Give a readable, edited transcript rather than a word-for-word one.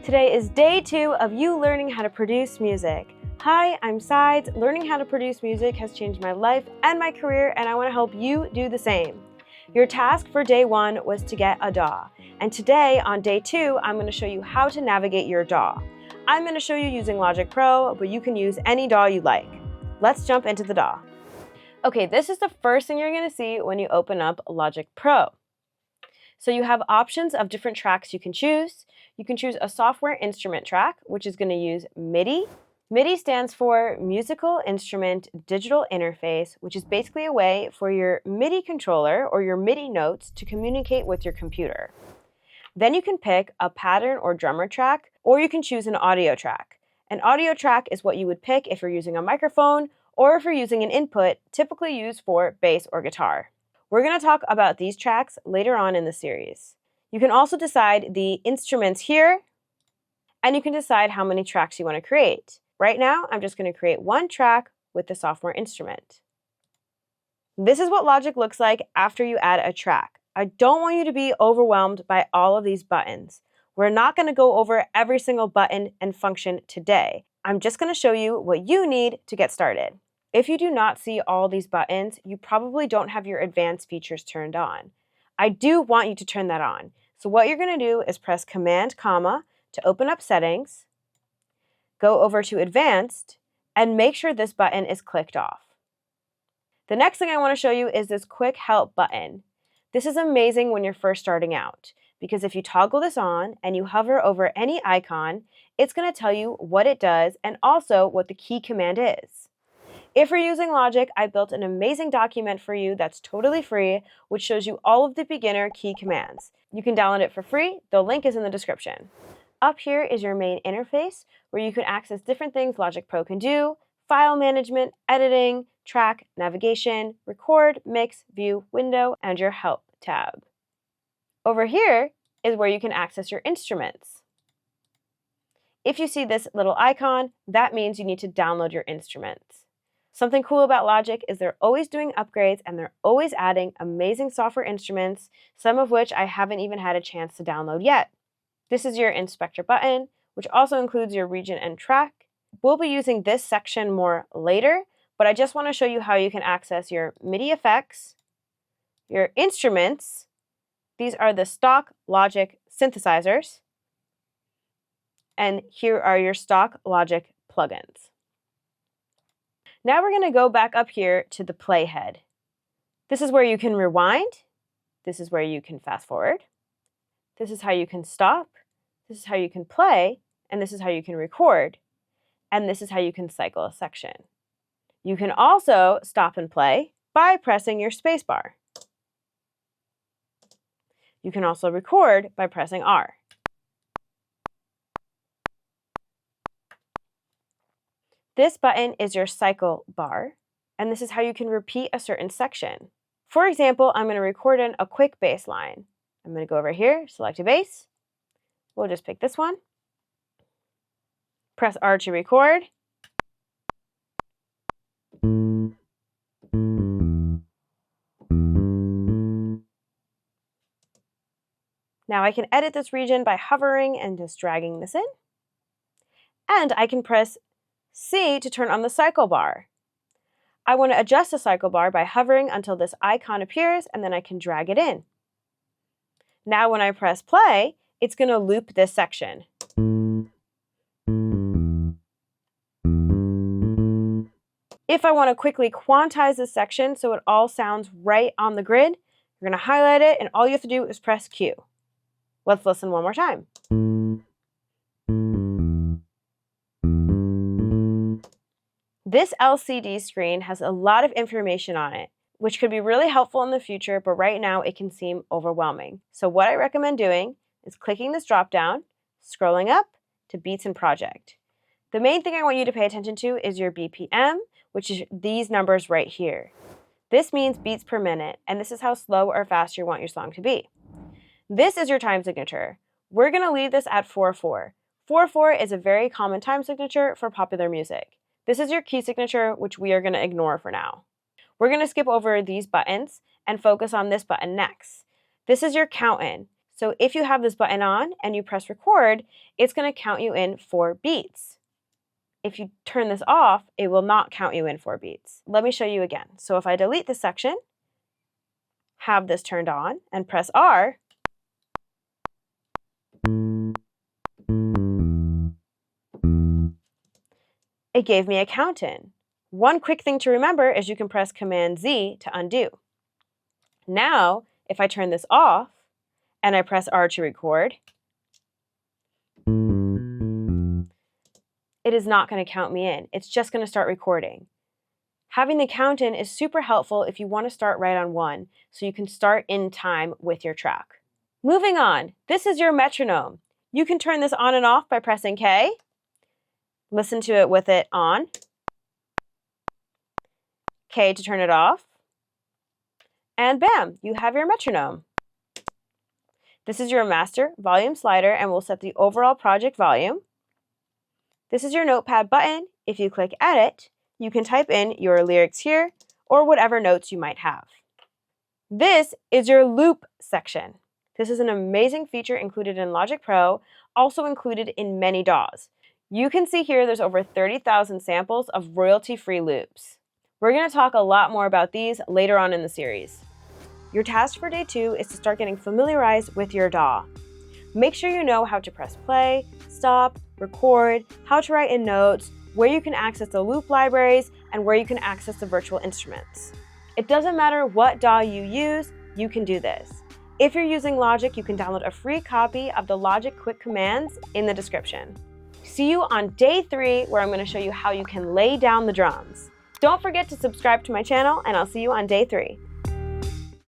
Today is day 2 of you learning how to produce music. Hi, I'm Sides. Learning how to produce music has changed my life and my career, and I want to help you do the same. Your task for day 1 was to get a DAW, and today on day 2, I'm going to show you how to navigate your DAW. I'm going to show you using Logic Pro, but you can use any DAW you like. Let's jump into the DAW. Okay, this is the first thing you're going to see when you open up Logic Pro. So you have options of different tracks you can choose. You can choose a software instrument track, which is going to use MIDI. MIDI stands for Musical Instrument Digital Interface, which is basically a way for your MIDI controller or your MIDI notes to communicate with your computer. Then you can pick a pattern or drummer track, or you can choose an audio track. An audio track is what you would pick if you're using a microphone or if you're using an input typically used for bass or guitar. We're going to talk about these tracks later on in the series. You can also decide the instruments here, and you can decide how many tracks you want to create. Right now, I'm just going to create one track with the software instrument. This is what Logic looks like after you add a track. I don't want you to be overwhelmed by all of these buttons. We're not going to go over every single button and function today. I'm just going to show you what you need to get started. If you do not see all these buttons, you probably don't have your advanced features turned on. I do want you to turn that on. So what you're going to do is press Command, to open up Settings, go over to Advanced, and make sure this button is clicked off. The next thing I want to show you is this Quick Help button. This is amazing when you're first starting out, because if you toggle this on and you hover over any icon, it's going to tell you what it does and also what the key command is. If you're using Logic, I built an amazing document for you that's totally free, which shows you all of the beginner key commands. You can download it for free. The link is in the description. Up here is your main interface, where you can access different things Logic Pro can do: file management, editing, track, navigation, record, mix, view, window, and your Help tab. Over here is where you can access your instruments. If you see this little icon, that means you need to download your instruments. Something cool about Logic is they're always doing upgrades and they're always adding amazing software instruments, some of which I haven't even had a chance to download yet. This is your inspector button, which also includes your region and track. We'll be using this section more later, but I just want to show you how you can access your MIDI effects, your instruments. These are the stock Logic synthesizers, and here are your stock Logic plugins. Now we're going to go back up here to the playhead. This is where you can rewind. This is where you can fast forward. This is how you can stop. This is how you can play. And this is how you can record. And this is how you can cycle a section. You can also stop and play by pressing your spacebar. You can also record by pressing R. This button is your cycle bar, and this is how you can repeat a certain section. For example, I'm going to record in a quick bass line. I'm going to go over here, select a bass. We'll just pick this one. Press R to record. Now I can edit this region by hovering and just dragging this in. And I can press C to turn on the cycle bar. I want to adjust the cycle bar by hovering until this icon appears, and then I can drag it in. Now when I press play, it's going to loop this section. If I want to quickly quantize this section so it all sounds right on the grid, you're going to highlight it, and all you have to do is press Q. Let's listen one more time. This LCD screen has a lot of information on it, which could be really helpful in the future, but right now it can seem overwhelming. So what I recommend doing is clicking this drop down, scrolling up to Beats and Project. The main thing I want you to pay attention to is your BPM, which is these numbers right here. This means beats per minute, and this is how slow or fast you want your song to be. This is your time signature. We're going to leave this at 4/4. 4/4 is a very common time signature for popular music. This is your key signature, which we are going to ignore for now. We're going to skip over these buttons and focus on this button next. This is your count in. So if you have this button on and you press record, it's going to count you in 4 beats. If you turn this off, it will not count you in 4 beats. Let me show you again. So if I delete this section, have this turned on, and press R, it gave me a count in. One quick thing to remember is you can press Command Z to undo. Now, if I turn this off and I press R to record, it is not going to count me in. It's just going to start recording. Having the count in is super helpful if you want to start right on 1, so you can start in time with your track. Moving on, this is your metronome. You can turn this on and off by pressing K. Listen to it with it on. K to turn it off. And bam, you have your metronome. This is your master volume slider, and we'll set the overall project volume. This is your notepad button. If you click Edit, you can type in your lyrics here or whatever notes you might have. This is your loop section. This is an amazing feature included in Logic Pro, also included in many DAWs. You can see here there's over 30,000 samples of royalty-free loops. We're going to talk a lot more about these later on in the series. Your task for day 2 is to start getting familiarized with your DAW. Make sure you know how to press play, stop, record, how to write in notes, where you can access the loop libraries, and where you can access the virtual instruments. It doesn't matter what DAW you use, you can do this. If you're using Logic, you can download a free copy of the Logic Quick Commands in the description. See you on day 3, where I'm going to show you how you can lay down the drums. Don't forget to subscribe to my channel, and I'll see you on day 3.